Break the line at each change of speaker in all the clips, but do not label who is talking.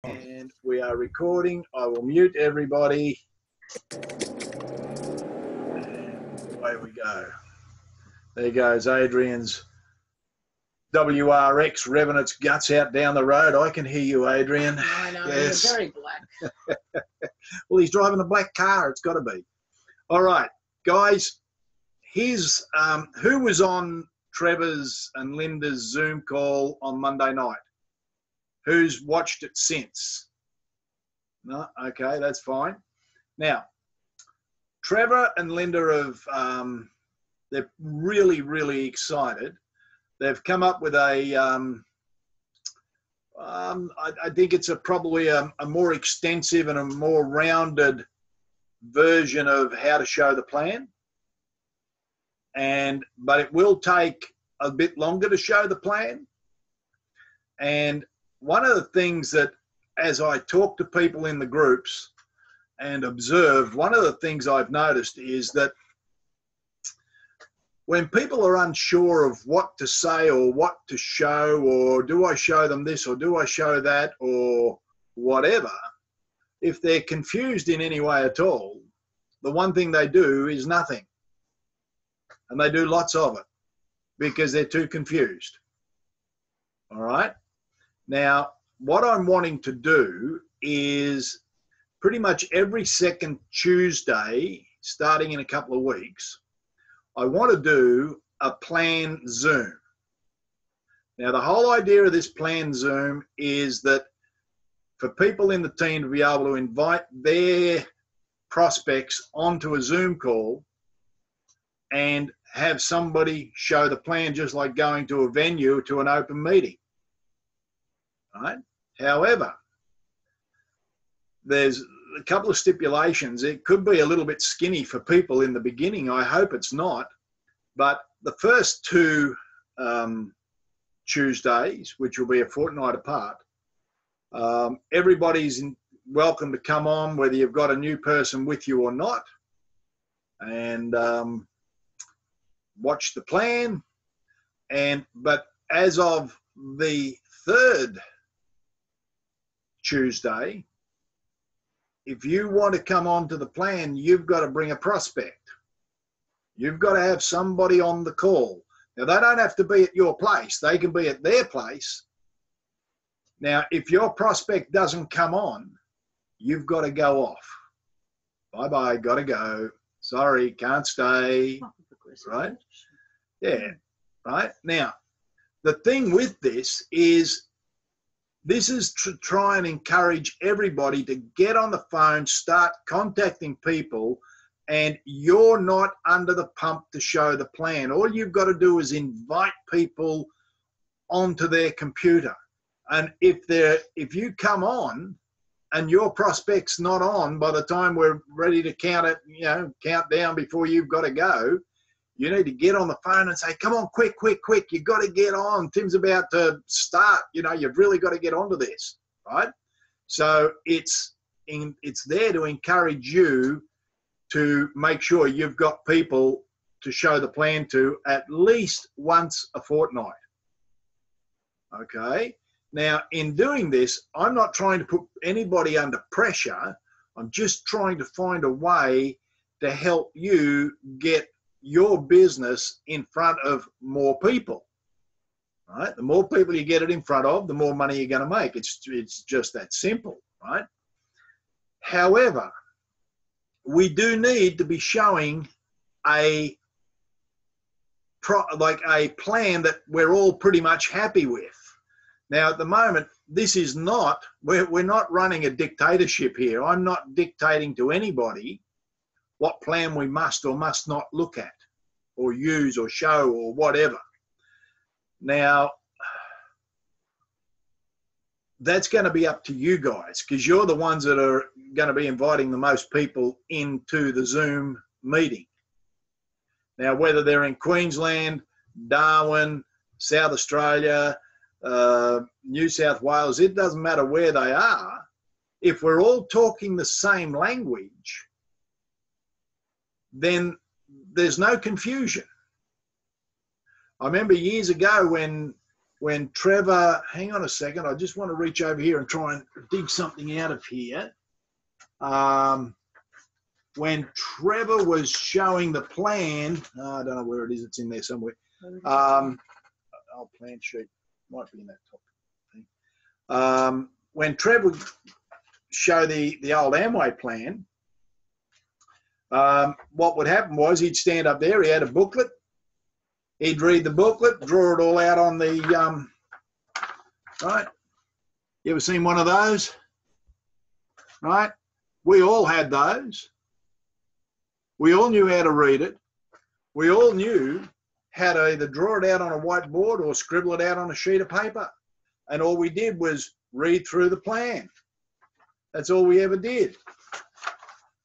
And we are recording. I will mute everybody. And away we go. There goes Adrian's WRX revving its guts out down the road. I can hear you, Adrian.
I know,
yes.
You're very black.
Well, he's driving a black car. It's got to be. All right, guys. Here's who was on Trevor's and Linda's Zoom call on Monday night. Who's watched it since? No? Okay, that's fine. Now, Trevor and Linda have, they're really, really excited. They've come up with a, I think it's probably a more extensive and a more rounded version of how to show the plan. But it will take a bit longer to show the plan. And one of the things that, as I talk to people in the groups and observed, one of the things I've noticed is that when people are unsure of what to say or what to show, or do I show them this or do I show that or whatever, if they're confused in any way at all, the one thing they do is nothing. And they do lots of it because they're too confused. All right? Now, what I'm wanting to do is pretty much every second Tuesday, starting in a couple of weeks, I want to do a plan Zoom. Now, the whole idea of this plan Zoom is that for people in the team to be able to invite their prospects onto a Zoom call and have somebody show the plan, just like going to a venue to an open meeting. Right? However, there's a couple of stipulations. It could be a little bit skinny for people in the beginning. I hope it's not. But the first two Tuesdays, which will be a fortnight apart, everybody's welcome to come on, whether you've got a new person with you or not, and watch the plan. But as of the third Tuesday, if you want to come on to the plan, you've got to bring a prospect. You've got to have somebody on the call. Now, they don't have to be at your place. They can be at their place. Now, if your prospect doesn't come on, you've got to go off. Bye-bye, got to go. Sorry, can't stay. Right? Yeah, right? Now, the thing with this is to try and encourage everybody to get on the phone, start contacting people, and you're not under the pump to show the plan. All you've got to do is invite people onto their computer. And if you come on and your prospect's not on by the time we're ready to count down before you've got to go, you need to get on the phone and say, come on, quick, you've got to get on. Tim's about to start. You've really got to get onto this, right? So it's there to encourage you to make sure you've got people to show the plan to at least once a fortnight. Okay? Now, in doing this, I'm not trying to put anybody under pressure. I'm just trying to find a way to help you get your business in front of more people, right? The more people you get it in front of, the more money you're going to make. It's just that simple, right? However, we do need to be showing a plan that we're all pretty much happy with. Now, at the moment, this is not, we're not running a dictatorship here. I'm not dictating to anybody what plan we must or must not look at or use or show or whatever. Now, that's going to be up to you guys because you're the ones that are going to be inviting the most people into the Zoom meeting. Now, whether they're in Queensland, Darwin, South Australia, New South Wales, it doesn't matter where they are. If we're all talking the same language, then there's no confusion. I remember years ago when when Trevor, hang on a second, I just want to reach over here and try and dig something out of here. When Trevor was showing the plan, I don't know where it is, it's in there somewhere. Plan sheet might be in that top thing. When Trevor would show the old Amway plan, what would happen was he'd stand up there, he had a booklet, he'd read the booklet, draw it all out on the, right? You ever seen one of those? Right? We all had those. We all knew how to read it. We all knew how to either draw it out on a whiteboard or scribble it out on a sheet of paper. And all we did was read through the plan. That's all we ever did.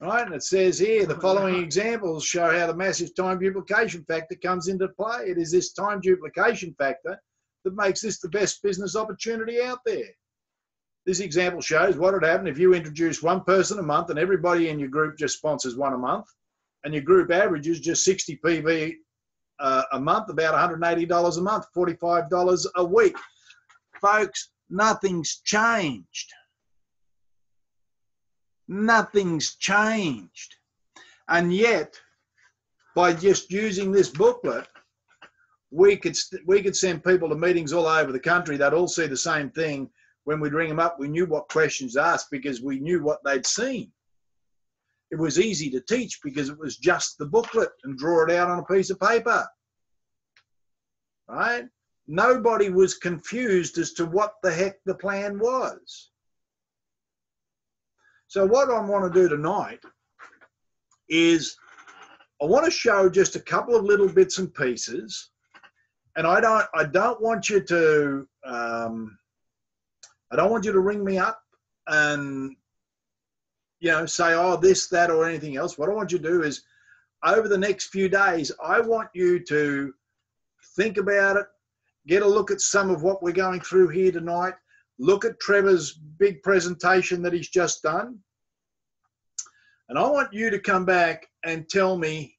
Right? And it says here, the following examples show how the massive time duplication factor comes into play. It is this time duplication factor that makes this the best business opportunity out there. This example shows what would happen if you introduce one person a month and everybody in your group just sponsors one a month, and your group averages just 60 PV a month, about $180 a month, $45 a week. Folks, nothing's changed. Nothing's changed. And yet, by just using this booklet, we could send people to meetings all over the country. They'd all see the same thing. When we'd ring them up, we knew what questions to ask because we knew what they'd seen. It was easy to teach because it was just the booklet and draw it out on a piece of paper. Right? Nobody was confused as to what the heck the plan was. So what I want to do tonight is I want to show just a couple of little bits and pieces, and I don't want you to I don't want you to ring me up and say, oh, this, that, or anything else. What I want you to do is over the next few days, I want you to think about it, get a look at some of what we're going through here tonight, look at Trevor's big presentation that he's just done. And I want you to come back and tell me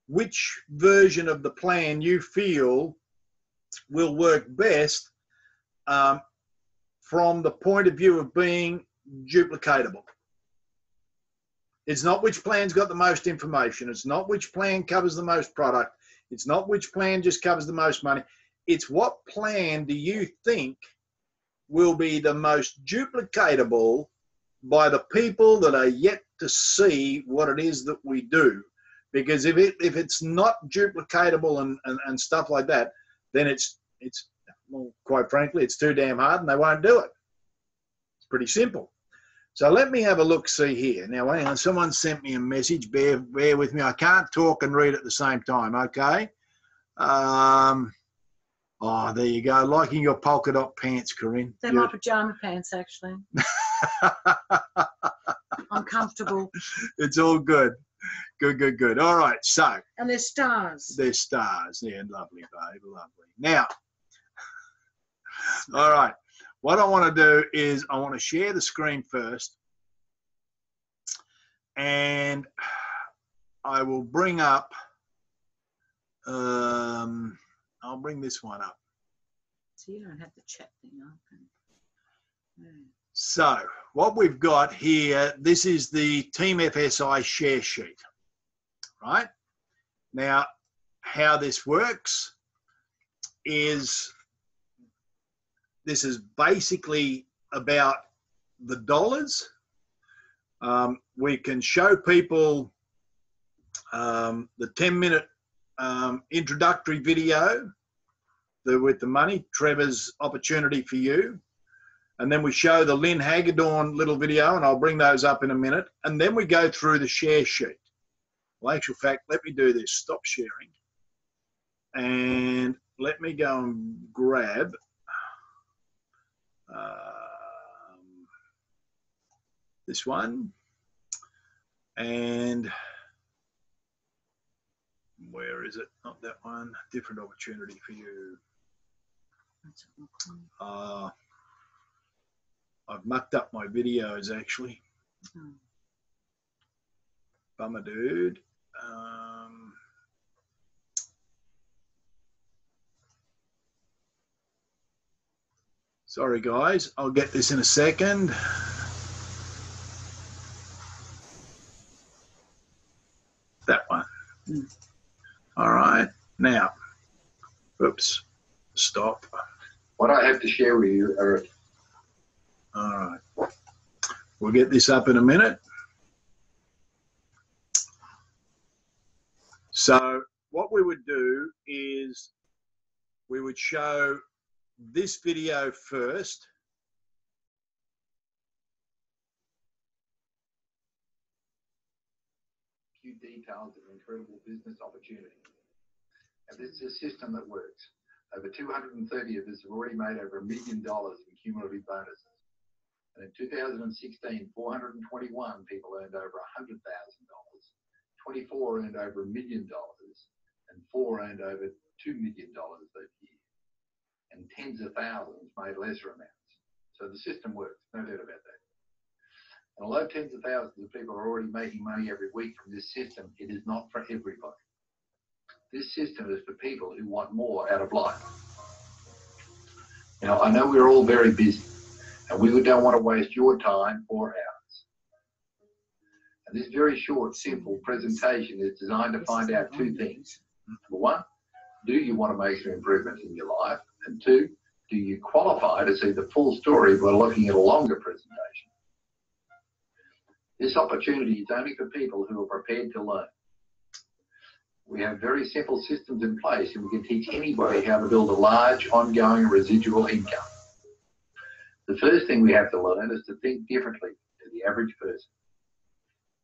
which version of the plan you feel will work best from the point of view of being duplicatable. It's not which plan's got the most information. It's not which plan covers the most product. It's not which plan just covers the most money. It's what plan do you think will be the most duplicatable by the people that are yet to see what it is that we do. Because if it's not duplicatable and stuff like that, then it's well, quite frankly, it's too damn hard and they won't do it. It's pretty simple. So let me have a look, see here. Now, hang on, someone sent me a message. Bear with me. I can't talk and read at the same time, okay? Oh, there you go. Liking your polka dot pants, Corinne.
They're my pajama pants, actually. I'm comfortable.
It's all good. Good. All right, so.
And they're stars.
They're stars. Yeah, lovely, babe, lovely. Now, all right. What I want to do is I want to share the screen first, and I will bring up, I'll bring this one up.
So you don't have the chat thing open. Mm.
So what we've got here, this is the Team FSI share sheet, right? Now, how this works is this is basically about the dollars. We can show people the 10-minute introductory video with the money, Trevor's opportunity for you. And then we show the Lynn Hagedorn little video, and I'll bring those up in a minute. And then we go through the share sheet. Well, actual fact, let me do this. Stop sharing. And let me go and grab this one, and where is it? Not that one. Different opportunity for you. I've mucked up my videos actually. Bummer, dude. Sorry, guys. I'll get this in a second. That one. All right. Now, oops. Stop.
What I have to share with you are...
All right. We'll get this up in a minute. So what we would do is we would show this video first.
Few details of incredible business opportunity. And this is a system that works. Over 230 of us have already made over $1 million in cumulative bonuses. And in 2016, 421 people earned over $100,000. 24 earned over $1 million, and 4 earned over $2 million that year. And tens of thousands made lesser amounts. So the system works, no doubt about that. And although tens of thousands of people are already making money every week from this system, it is not for everybody. This system is for people who want more out of life. Now, I know we're all very busy, and we don't want to waste your time or ours. And this very short, simple presentation is designed to find out two things. Number one, do you want to make some improvements in your life? And two, do you qualify to see the full story by looking at a longer presentation? This opportunity is only for people who are prepared to learn. We have very simple systems in place, and we can teach anybody how to build a large, ongoing residual income. The first thing we have to learn is to think differently to the average person.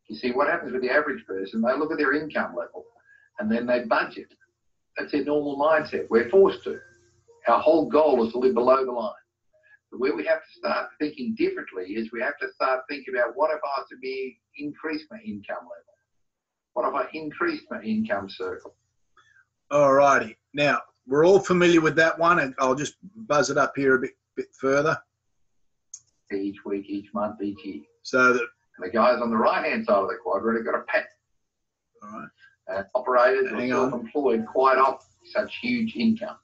You see, what happens with the average person, they look at their income level and then they budget. That's their normal mindset. We're forced to. Our whole goal is to live below the line. But where we have to start thinking differently is we have to start thinking about, what if I was to increase my income level? What if I increase my income circle?
All righty. Now, we're all familiar with that one, and I'll just buzz it up here a bit further.
Each week, each month, each year.
So that...
And the guys on the right-hand side of the quadrant have got a pattern.
All right.
Operators are self-employed quite often such huge incomes.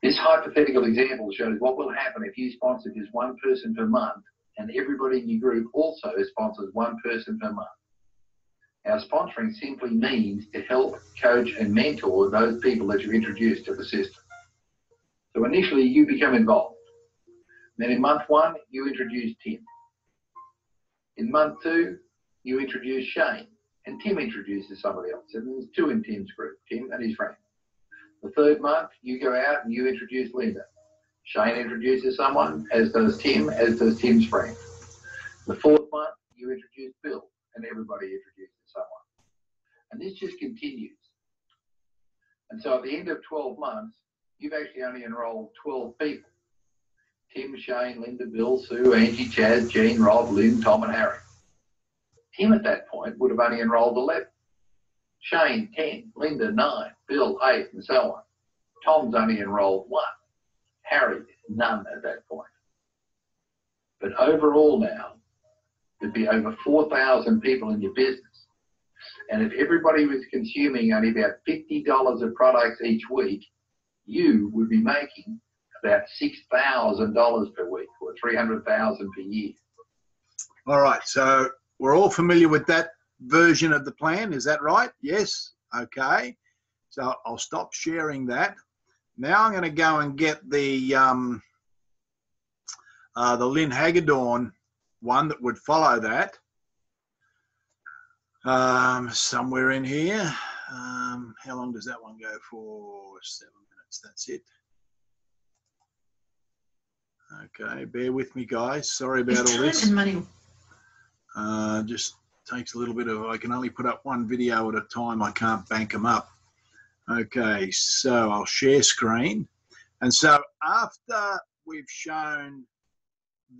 This hypothetical example shows what will happen if you sponsor just one person per month and everybody in your group also sponsors one person per month. Now, sponsoring simply means to help, coach and mentor those people that you introduce to the system. So initially you become involved. Then in month 1, you introduce Tim. In month 2, you introduce Shane, and Tim introduces somebody else. And there's 2 in Tim's group, Tim and his friend. The 3rd month, you go out and you introduce Linda. Shane introduces someone, as does Tim, as does Tim's friend. The 4th month, you introduce Bill, and everybody introduces someone. And this just continues. And so at the end of 12 months, you've actually only enrolled 12 people. Tim, Shane, Linda, Bill, Sue, Angie, Chaz, Jean, Rob, Lynn, Tom and Harry. Tim at that point would have only enrolled 11. Shane, 10, Linda, 9, Bill, 8, and so on. Tom's only enrolled 1. Harry, none at that point. But overall now, there'd be over 4,000 people in your business. And if everybody was consuming only about $50 of products each week, you would be making about $6,000 per week, or $300,000 per year.
All right, so we're all familiar with that version of the plan, is that right? Yes. Okay. So I'll stop sharing that. Now I'm going to go and get the Lynn Hagedorn one that would follow that. Somewhere in here. How long does that one go for? 7 minutes. That's it. Okay, bear with me, guys. Sorry about all this.
And money.
Just takes a little bit of, I can only put up one video at a time. I can't bank them up. Okay, so I'll share screen. And so after we've shown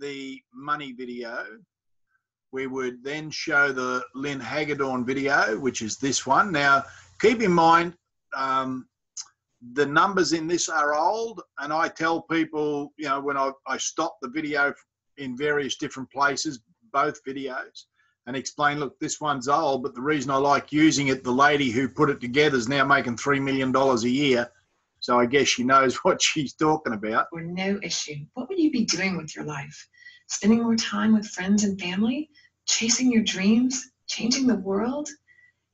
the money video, we would then show the Lynn Hagedorn video, which is this one. Now, keep in mind, the numbers in this are old, and I tell people, you know, when I stop the video in various different places, both videos, and explain, look, this one's old, but the reason I like using it, the lady who put it together is now making $3 million a year. So I guess she knows what she's talking about.
Or no issue, what would you be doing with your life? Spending more time with friends and family? Chasing your dreams? Changing the world?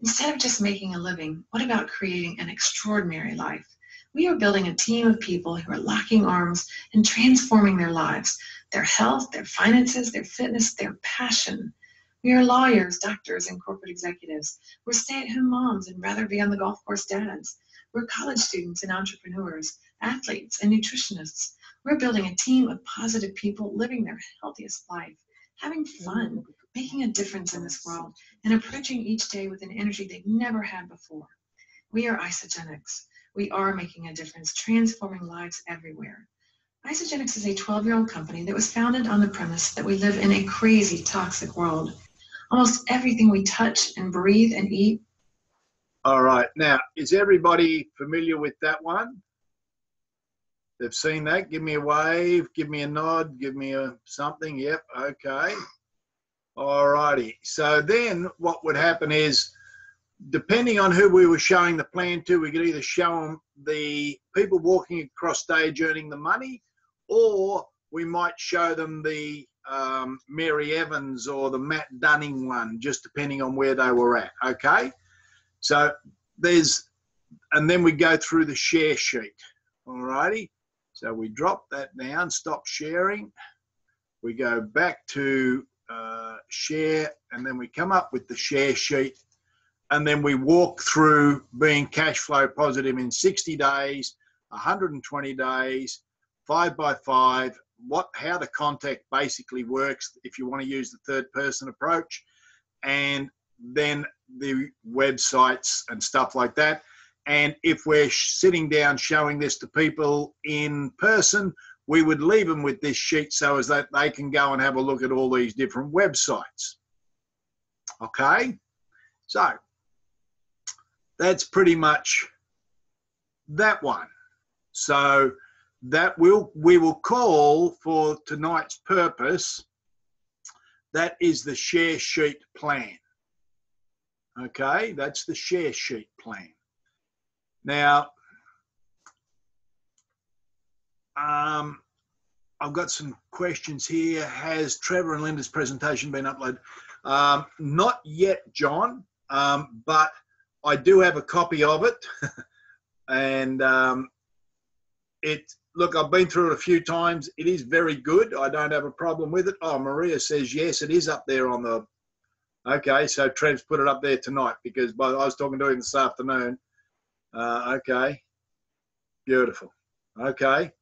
Instead of just making a living, what about creating an extraordinary life? We are building a team of people who are locking arms and transforming their lives, their health, their finances, their fitness, their passion. We are lawyers, doctors, and corporate executives. We're stay-at-home moms and rather be on the golf course dads. We're college students and entrepreneurs, athletes and nutritionists. We're building a team of positive people living their healthiest life, having fun, making a difference in this world, and approaching each day with an energy they've never had before. We are Isagenix. We are making a difference, transforming lives everywhere. Isagenix is a 12-year-old company that was founded on the premise that we live in a crazy, toxic world. Almost everything we touch and breathe and eat.
All right. Now, is everybody familiar with that one? They've seen that? Give me a wave, give me a nod, give me a something. Yep, okay. All righty. So then what would happen is, depending on who we were showing the plan to, we could either show them the people walking across stage earning the money, or we might show them the Mary Evans or the Matt Dunning one, just depending on where they were at, okay? So and then we go through the share sheet, all righty? So we drop that down, stop sharing. We go back to share, and then we come up with the share sheet, and then we walk through being cash flow positive in 60 days, 120 days, 5 by 5, how the contact basically works if you want to use the third person approach, and then the websites and stuff like that. And if we're sitting down showing this to people in person, we would leave them with this sheet so as that they can go and have a look at all these different websites. Okay, so that's pretty much that one. So that we will call, for tonight's purpose, that is the share sheet plan. Okay, that's the share sheet plan. Now, I've got some questions here. Has Trevor and Linda's presentation been uploaded? Not yet, John, but I do have a copy of it. And look, I've been through it a few times. It is very good. I don't have a problem with it. Oh, Maria says, yes, it is up there on the... Okay, so Trev's put it up there tonight, because I was talking to him this afternoon. Okay, beautiful. Okay,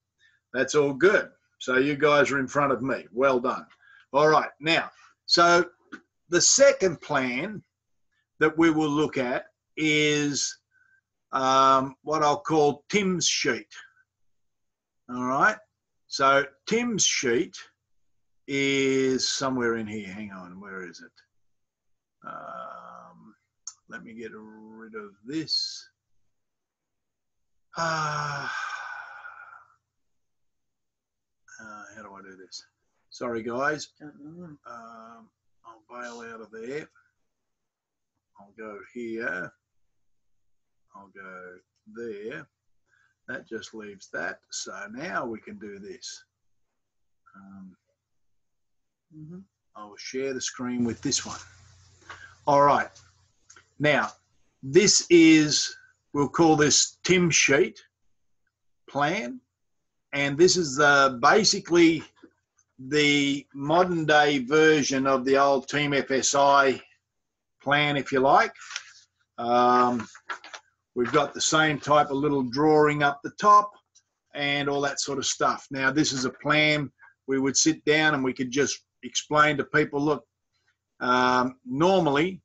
that's all good. So you guys are in front of me. Well done. All right, now, so the second plan that we will look at is what I'll call Tim's sheet. All right, so Tim's sheet is somewhere in here. Hang on, where is it? Let me get rid of this. How do I do this? Sorry, guys. I'll bail out of there. I'll go here. I'll go there. That just leaves that. So now we can do this. I will share the screen with this one. All right. Now, this is, we'll call this Tim sheet plan. And this is basically the modern day version of the old Team FSI plan, if you like. We've got the same type of little drawing up the top and all that sort of stuff. Now, this is a plan. We would sit down and we could just explain to people, look, normally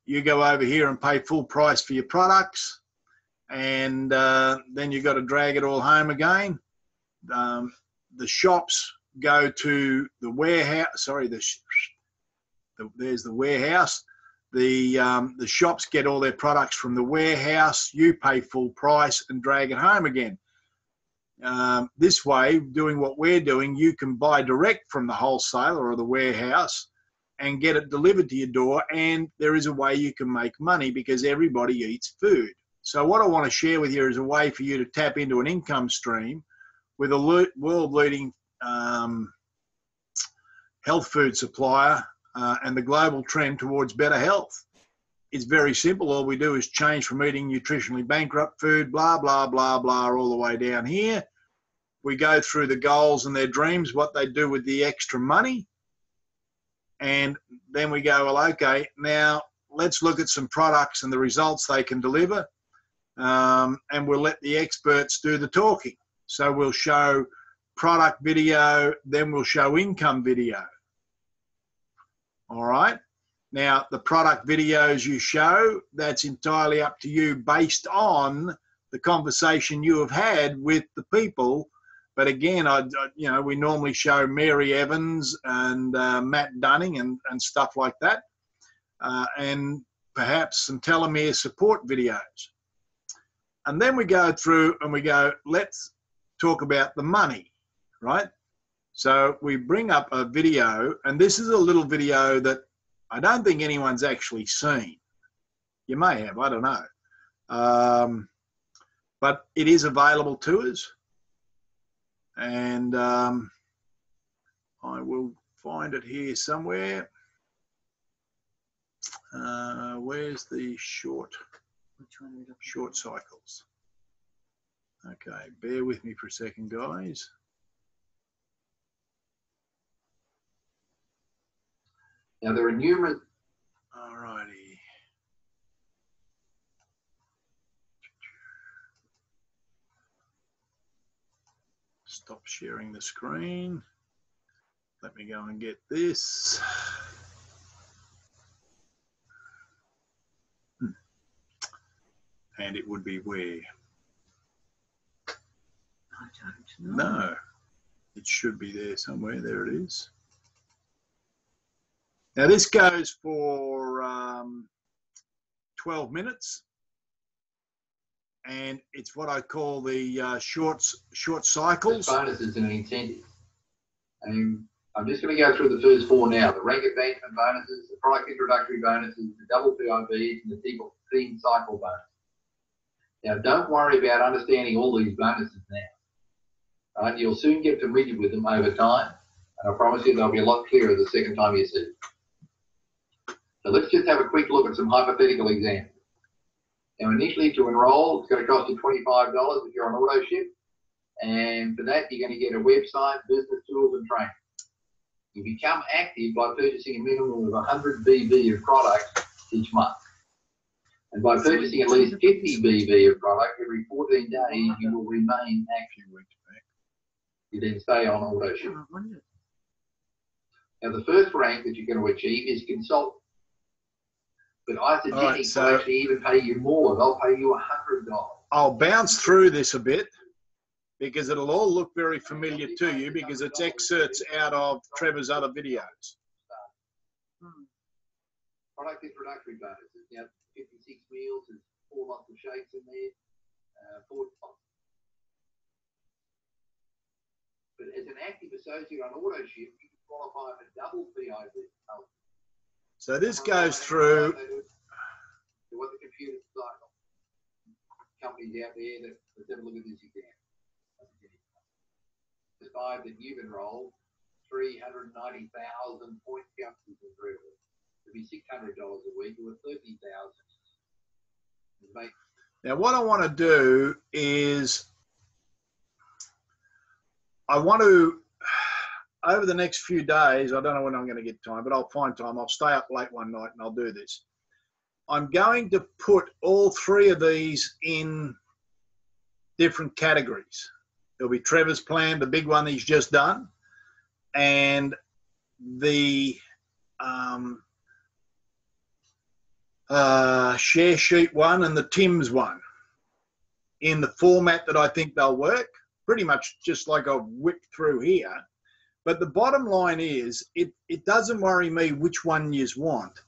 you go over here and pay full price for your products, and then you've got to drag it all home again. The shops go to the warehouse. Sorry, there's the warehouse. The shops get all their products from the warehouse. You pay full price and drag it home again. This way, doing what we're doing, you can buy direct from the wholesaler or the warehouse and get it delivered to your door, and there is a way you can make money because everybody eats food. So what I want to share with you is a way for you to tap into an income stream with a world-leading health food supplier and the global trend towards better health. It's very simple. All we do is change from eating nutritionally bankrupt food, blah, blah, blah, blah, all the way down here. We go through the goals and their dreams, what they do with the extra money. And then we go, well, okay, now let's look at some products and the results they can deliver. And we'll let the experts do the talking. So we'll show product video, then we'll show income video. All right. Now, the product videos you show, that's entirely up to you based on the conversation you have had with the people. But again, we normally show Mary Evans and Matt Dunning and stuff like that, and perhaps some telomere support videos. And then we go through and we go, let's talk about the money, right? So we bring up a video, and this is a little video that I don't think anyone's actually seen. You may have, I don't know. But it is available to us. And I will find it here somewhere. Where's the short cycles? Okay, bear with me for a second, guys.
Now there are numerous.
All righty. Stop sharing the screen. Let me go and get this. And it would be where?
I don't know.
No, it should be there somewhere. There it is. Now this goes for 12 minutes. And it's what I call the short cycles.
The bonuses and incentive. And I'm just going to go through the first four now. The rank advancement bonuses, the product introductory bonuses, the double PIBs, and the theme cycle bonus. Now, don't worry about understanding all these bonuses now. Right? You'll soon get familiar with them over time, and I promise you they'll be a lot clearer the second time you see them. So let's just have a quick look at some hypothetical examples. Now, initially to enroll, it's going to cost you $25 if you're on AutoShip, and for that you're going to get a website, business tools, and training. You become active by purchasing a minimum of 100 BV of product each month. And by purchasing at least 50 BV of product every 14 days, you will remain active. You then stay on AutoShip. Now, the first rank that you're going to achieve is consultant. But Isagenix will actually even pay you more. They'll pay you $100.
I'll bounce through this a bit because it'll all look very familiar to you because it's excerpts out of Trevor's other videos.
Product introductory bonuses. Now, 56 meals, there's 4 months of shakes in there. But as an active associate on AutoShip, you can qualify for double PIB.
So this goes through.
What the computer cycle companies out there that let's have a look at this exam. The 5 that you've enrolled, 390,000 point counters in 3 weeks. It'd be $600 a week or 30,000.
Now, what I want to do is I want to, over the next few days, I don't know when I'm going to get time, but I'll find time. I'll stay up late one night and I'll do this. I'm going to put all 3 of these in different categories. There'll be Trevor's plan, the big one he's just done, and the share sheet one and the Tim's one in the format that I think they'll work, pretty much just like I've whipped through here. But the bottom line is, it doesn't worry me which one you want.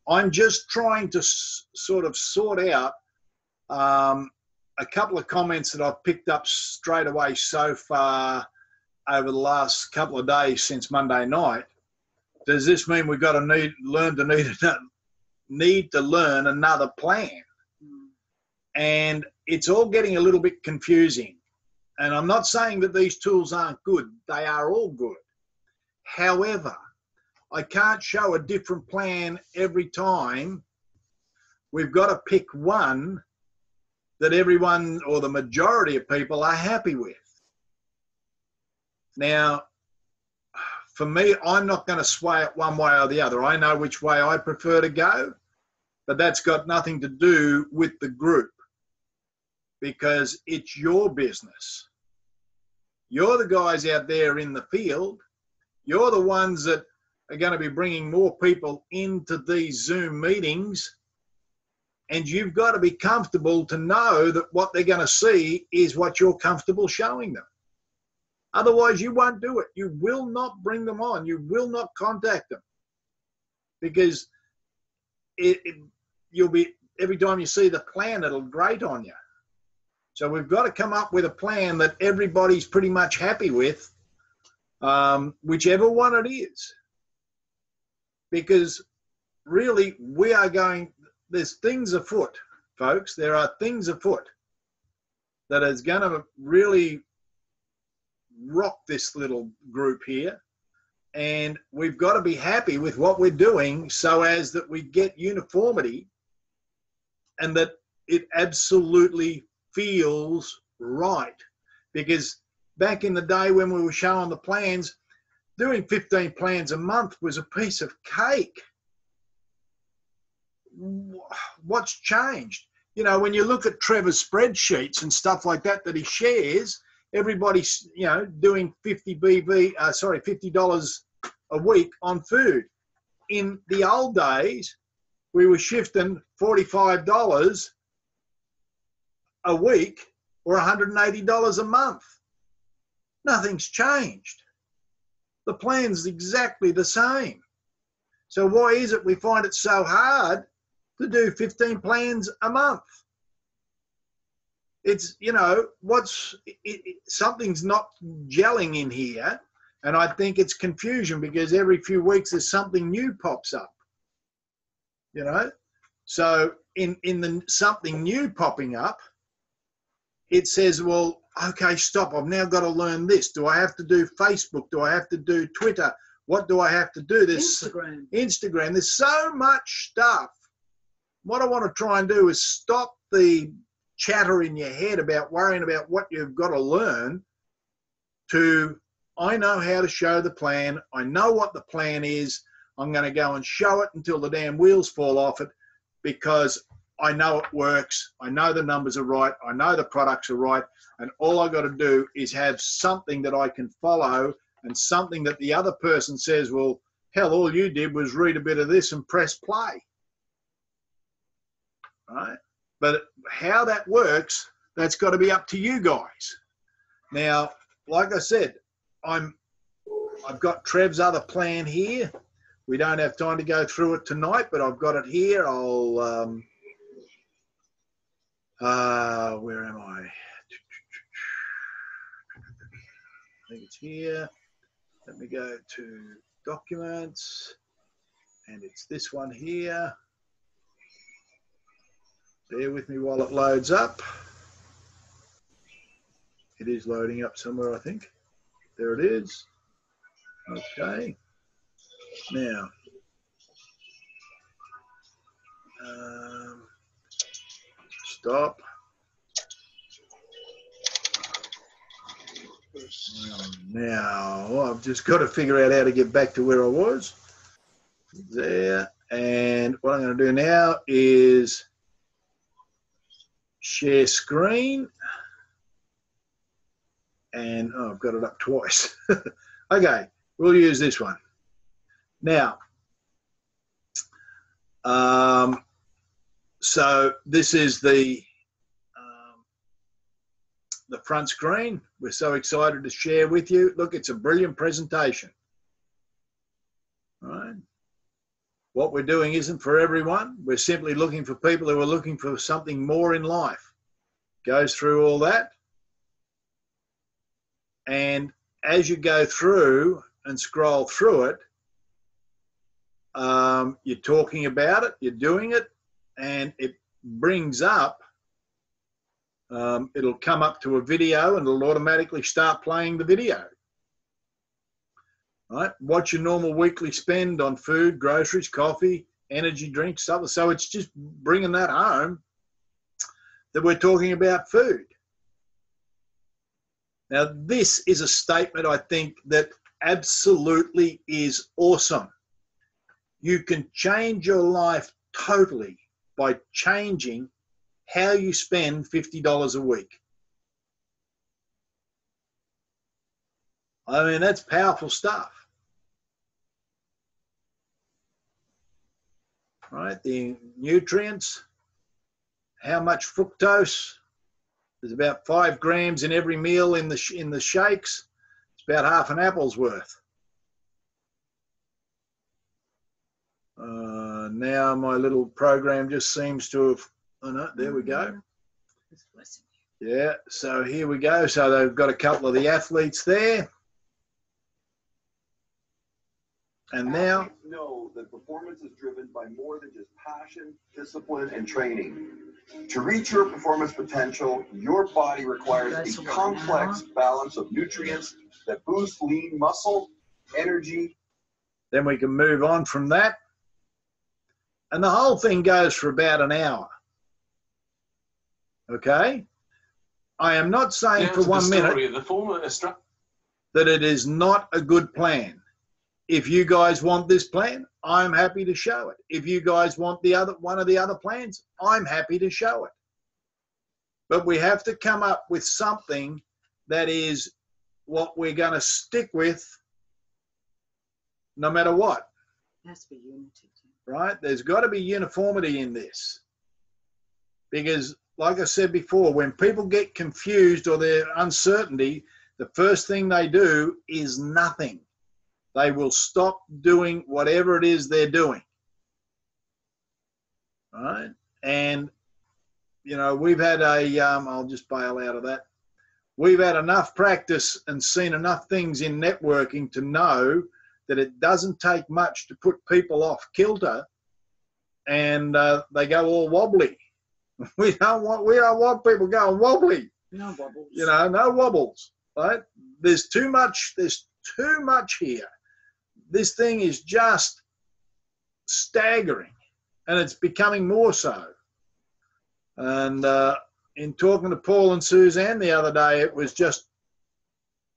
I'm just trying to sort of sort out a couple of comments that I've picked up straight away so far over the last couple of days since Monday night. Does this mean we've got to need to learn another plan? And it's all getting a little bit confusing. And I'm not saying that these tools aren't good. They are all good. However, I can't show a different plan every time. We've got to pick one that everyone or the majority of people are happy with. Now, for me, I'm not going to sway it one way or the other. I know which way I prefer to go, but that's got nothing to do with the group, because it's your business. You're the guys out there in the field. You're the ones that are going to be bringing more people into these Zoom meetings, and you've got to be comfortable to know that what they're going to see is what you're comfortable showing them. Otherwise, you won't do it. You will not bring them on. You will not contact them, because you'll be, every time you see the plan, it'll grate on you. So we've got to come up with a plan that everybody's pretty much happy with, whichever one it is. Because really, we are going, there's things afoot, folks. There are things afoot that is going to really rock this little group here. And we've got to be happy with what we're doing so as that we get uniformity and that it absolutely feels right. Because back in the day when we were showing the plans, doing 15 plans a month was a piece of cake. What's changed? You know, when you look at Trevor's spreadsheets and stuff like that he shares, everybody's, you know, doing $50 a week on food. In the old days, we were shifting $45 a week or $180 a month. Nothing's changed. The plan's exactly the same. So why is it we find it so hard to do 15 plans a month? It's, you know, something's not gelling in here, and I think it's confusion because every few weeks there's something new pops up, you know. So in the something new popping up, it says, well, okay, stop, I've now got to learn this. Do I have to do Facebook? Do I have to do Twitter? What do I have to do? There's Instagram. There's so much stuff. What I want to try and do is stop the chatter in your head about worrying about what you've got to learn to, I know how to show the plan. I know what the plan is. I'm going to go and show it until the damn wheels fall off it, because I know it works. I know the numbers are right. I know the products are right. And all I got to do is have something that I can follow and something that the other person says, well, hell, all you did was read a bit of this and press play. Right? But how that works, that's got to be up to you guys. Now, like I said, I've got Trev's other plan here. We don't have time to go through it tonight, but I've got it here. I'll, where am I? I think it's here. Let me go to documents, and it's this one here. Bear with me while it loads up. It is loading up somewhere, I think. There it is. Okay. Now, stop. Now, I've just got to figure out how to get back to where I was. There. And what I'm going to do now is share screen. And oh, I've got it up twice. Okay, we'll use this one. Now, so this is the front screen. We're so excited to share with you. Look, it's a brilliant presentation. All right. What we're doing isn't for everyone. We're simply looking for people who are looking for something more in life. Goes through all that. And as you go through and scroll through it, you're talking about it, you're doing it, and it brings up it'll come up to a video and it'll automatically start playing the video. Right? What's your normal weekly spend on food, groceries, coffee, energy drinks, stuff? So it's just bringing that home that we're talking about food. Now, this is a statement I think that absolutely is awesome. You can change your life totally by changing how you spend $50 a week. I mean, that's powerful stuff. Right? The nutrients, how much fructose? There's about 5 grams in every meal in the shakes. It's about half an apple's worth. Now my little program just seems to have, oh no, there we go. Yeah, so here we go. So they've got a couple of the athletes there. And now,
athletes know that performance is driven by more than just passion, discipline, and training. To reach your performance potential, your body requires a complex balance of nutrients that boost lean muscle, energy.
Then we can move on from that. And the whole thing goes for about an hour. Okay? I am not saying for 1 minute that it is not a good plan. If you guys want this plan, I'm happy to show it. If you guys want one of the other plans, I'm happy to show it. But we have to come up with something that is what we're going to stick with no matter what.
It has to be unity.
Right? There's got to be uniformity in this. Because, like I said before, when people get confused or they're uncertainty, the first thing they do is nothing. They will stop doing whatever it is they're doing. All right? And, you know, we've had I'll just bail out of that. We've had enough practice and seen enough things in networking to know that it doesn't take much to put people off kilter and they go all wobbly. We don't want people going wobbly.
No wobbles.
You know, no wobbles, right? There's too much here. This thing is just staggering, and it's becoming more so. And in talking to Paul and Suzanne the other day, it was just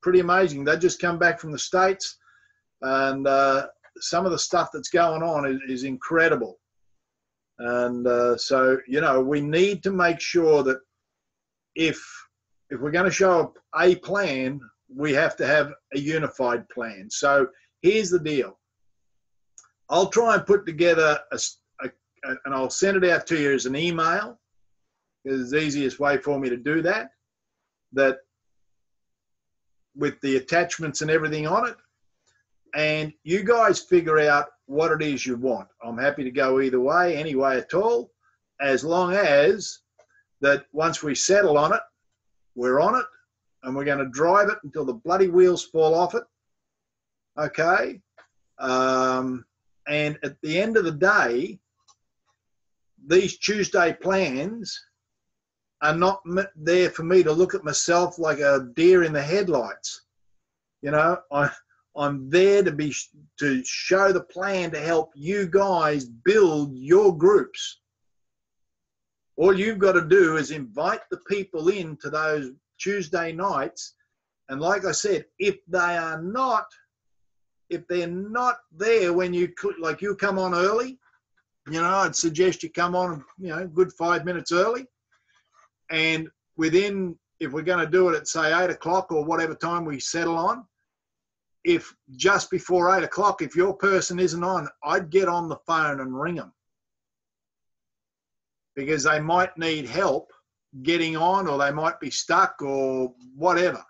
pretty amazing. They just come back from the States, and some of the stuff that's going on is incredible. And so, you know, we need to make sure that if we're going to show a plan, we have to have a unified plan. So here's the deal. I'll try and put together and I'll send it out to you as an email. It's the easiest way for me to do that with the attachments and everything on it. And you guys figure out what it is you want. I'm happy to go either way, any way at all, as long as that once we settle on it, we're on it, and we're going to drive it until the bloody wheels fall off it. Okay? And at the end of the day, these Tuesday plans are not there for me to look at myself like a deer in the headlights. You know, I'm there to show the plan to help you guys build your groups. All you've got to do is invite the people into those Tuesday nights. And like I said, if they're not there when you come on early, you know, I'd suggest you come on, you know, a good 5 minutes early. And if we're going to do it at say 8 o'clock or whatever time we settle on, if just before 8 o'clock, if your person isn't on, I'd get on the phone and ring them, because they might need help getting on, or they might be stuck or whatever.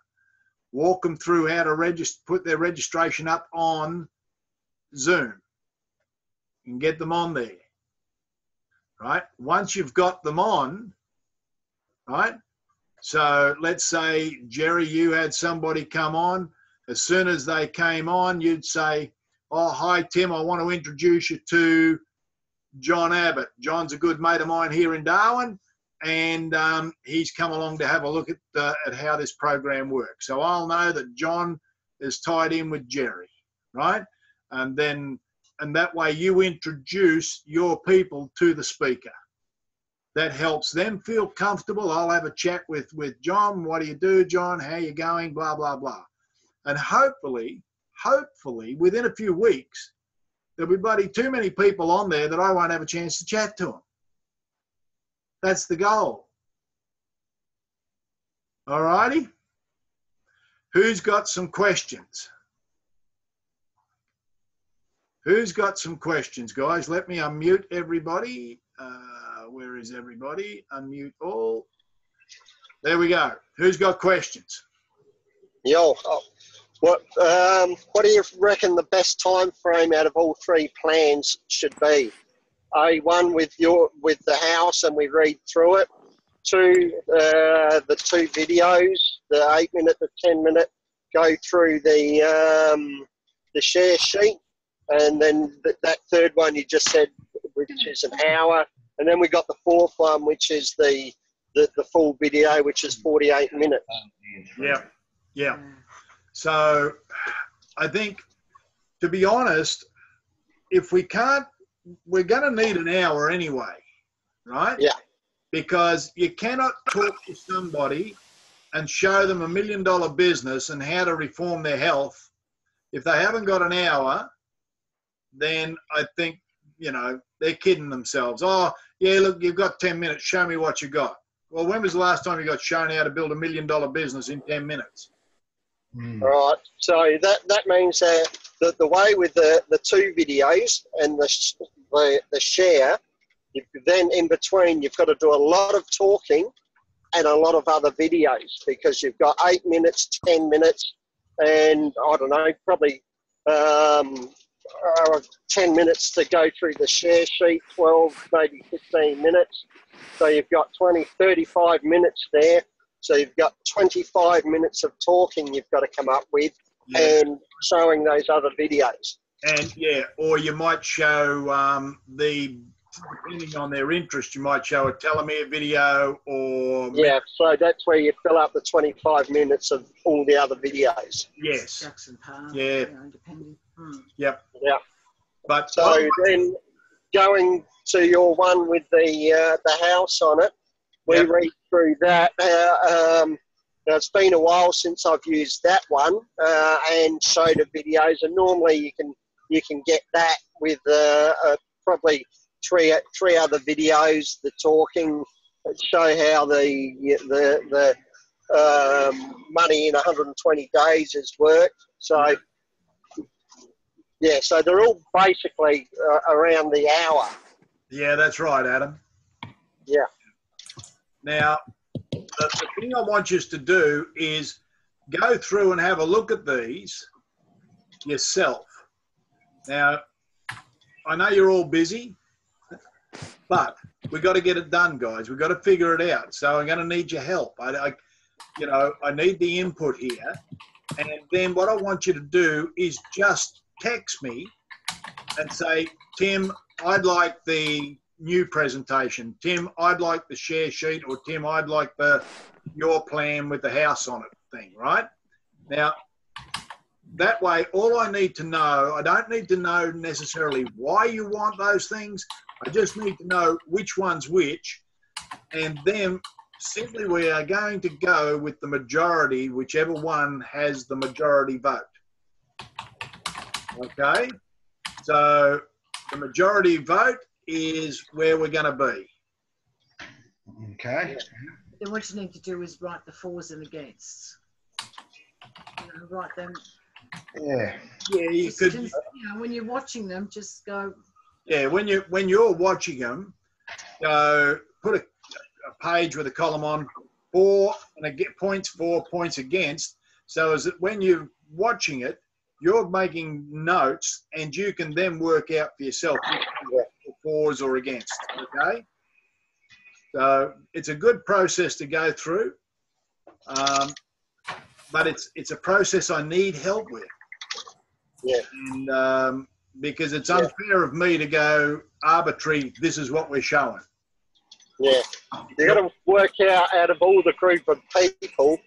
Walk them through how to put their registration up on Zoom and get them on there, right? Once you've got them on, right? So let's say, Jerry, you had somebody come on. As soon as they came on, you'd say, oh, hi, Tim, I want to introduce you to John Abbott. John's a good mate of mine here in Darwin. and he's come along to have a look at how this program works. So I'll know that John is tied in with Jerry, right? And that way you introduce your people to the speaker. That helps them feel comfortable. I'll have a chat with John. What do you do, John? How you going? Blah, blah, blah. And hopefully, within a few weeks, there'll be too many people on there that I won't have a chance to chat to them. That's the goal. All righty. Who's got some questions? Who's got some questions, guys? Let me unmute everybody. Where is everybody? Unmute all. There we go. Who's got questions?
Yo, what do you reckon the best time frame out of all three plans should be? One with the house and we read through it. Two, the two videos, the 8-minute, the 10-minute, go through the share sheet, and then that third one you just said, which is an hour, and then we got the fourth one, which is the full video, which is 48 minutes.
Yeah. So I think, to be honest, if we can't, we're going to need an hour anyway, right?
Yeah.
Because you cannot talk to somebody and show them $1 million business and how to reform their health. If they haven't got an hour, then I think, they're kidding themselves. Oh, yeah, look, you've got 10 minutes. Show me what you got. Well, when was the last time you got shown how to build $1 million business in 10 minutes?
Right. So that means that the way with the two videos and the share, then in between you've got to do a lot of talking and a lot of other videos, because you've got 8 minutes, 10 minutes, and I don't know, probably 10 minutes to go through the share sheet, 12, maybe 15 minutes. So you've got 35 minutes there. So you've got 25 minutes of talking you've got to come up with, and showing those other videos.
And or you might show depending on their interest, you might show a telomere video or...
Yeah, so that's where you fill up the 25 minutes of all the other videos.
Yes.
Jackson Park.
Yeah.
Depending.
Yep.
Yeah.
But
so then going to your one with the house on it, we read through that. Now it's been a while since I've used that one and showed the videos, and normally you can get that with probably three other videos, the talking, that show how the money in 120 days has worked. So so they're all basically around the hour.
Yeah, that's right, Adam.
Yeah.
Now, the thing I want you to do is go through and have a look at these yourself. Now, I know you're all busy, but we've got to get it done, guys. We've got to figure it out. So I'm going to need your help. I need the input here. And then what I want you to do is just text me and say, Tim, I'd like the new presentation. Tim, I'd like the share sheet, or Tim, I'd like your plan with the house on it thing, right? Now, that way, all I need to know, I don't need to know necessarily why you want those things. I just need to know which one's which. And then simply we are going to go with the majority, whichever one has the majority vote. Okay? So the majority vote is where we're going to be.
Okay.
Then what you need to do is write the fors and againsts. Write them.
Yeah.
Yeah, you could.
Just, when you're watching them, just go.
Yeah, when you're watching them, put a page with a column on for and points for, points against. So as that when you're watching it, you're making notes, and you can then work out for yourself fors or against. Okay. So it's a good process to go through, but it's a process I need help with.
Yeah.
And because it's unfair of me to go arbitrary, this is what we're showing.
Yeah, you got to work out of all the group of people.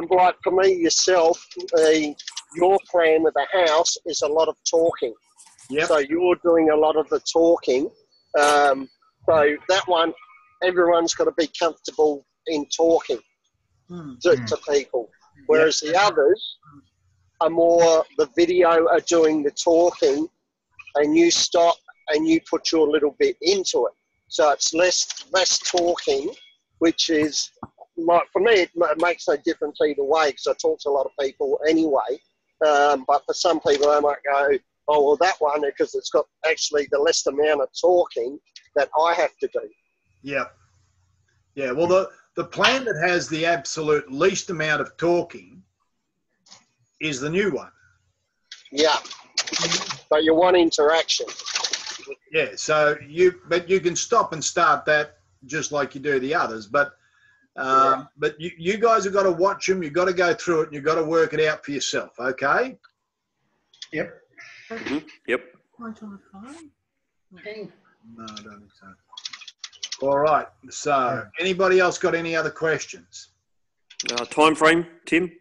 Like for me, yourself, your plan with the house is a lot of talking.
Yep.
So you're doing a lot of the talking. So that one, everyone's got to be comfortable in talking to people. Whereas the others are more the video are doing the talking, and you stop and you put your little bit into it. So it's less talking, which is, for me, it makes no difference either way because I talk to a lot of people anyway. But for some people, they might go, oh, well, that one, because it's got actually the less amount of talking that I have to do.
Yeah. Yeah. Well, the plan that has the absolute least amount of talking is the new one.
Yeah. But you want interaction.
Yeah. So you can stop and start that just like you do the others. But you guys have got to watch them. You've got to go through it and you've got to work it out for yourself. Okay.
Yep.
Yep.
No, I don't think so. All right. So, anybody else got any other questions?
Time frame, Tim,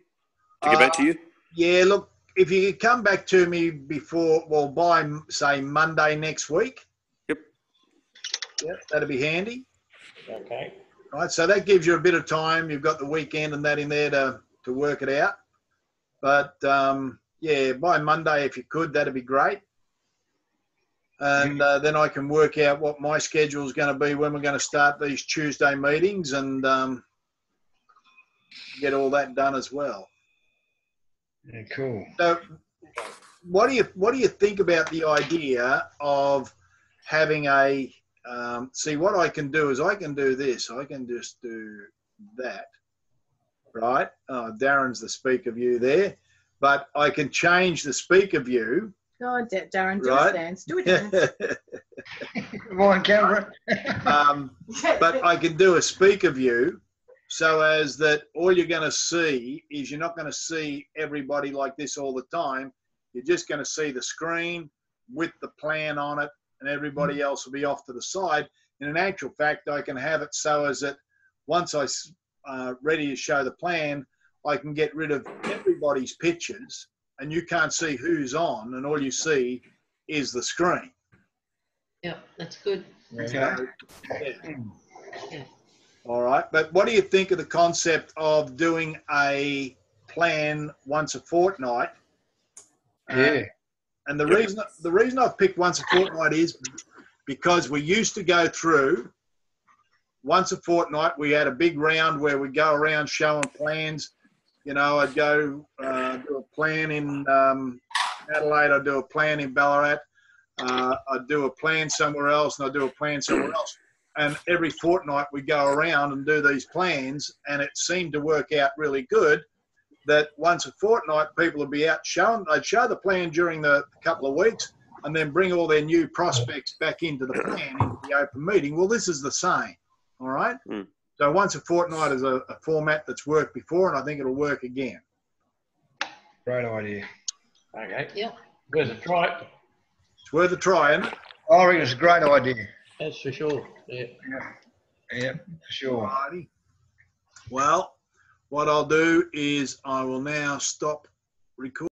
to get back to you?
Yeah, look, if you could come back to me by, say, Monday next week.
Yep.
Yep, that'd be handy.
Okay.
All right, so that gives you a bit of time. You've got the weekend and that in there to work it out. But, yeah, by Monday, if you could, that'd be great. And then I can work out what my schedule is going to be when we're going to start these Tuesday meetings and get all that done as well.
Yeah, cool.
So, what do you think about the idea of having a? See, what I can do is I can do this. I can just do that, right? Oh, Darren's the speaker view there, but I can change the speaker view.
Oh, Darren, do
Right.
a dance. Do a dance.
Come on, camera.
But I can do a speaker view so as that all you're going to see is you're not going to see everybody like this all the time. You're just going to see the screen with the plan on it and everybody else will be off to the side. And in actual fact, I can have it so as that once I'm ready to show the plan, I can get rid of everybody's pictures and you can't see who's on and all you see is the screen.
Yeah, that's good.
Okay.
Yeah. All right. But what do you think of the concept of doing a plan once a fortnight?
Yeah.
And the reason I've picked once a fortnight is because we used to go through once a fortnight. We had a big round where we go around showing plans. You know, I'd go do a plan in Adelaide. I'd do a plan in Ballarat. I'd do a plan somewhere else, and I'd do a plan somewhere else. And every fortnight we go around and do these plans, and it seemed to work out really good. That once a fortnight, people would be out showing. They'd show the plan during the couple of weeks, and then bring all their new prospects back into the plan, into the open meeting. Well, this is the same. All right.
Mm.
So once a fortnight is a format that's worked before, and I think it'll work again.
Great idea.
Okay. Yep.
Worth a try.
It's worth a try, isn't it?
I reckon it's a great idea.
That's for sure. Yeah.
Yeah, for sure.
Alrighty. Well, what I'll do is I will now stop recording.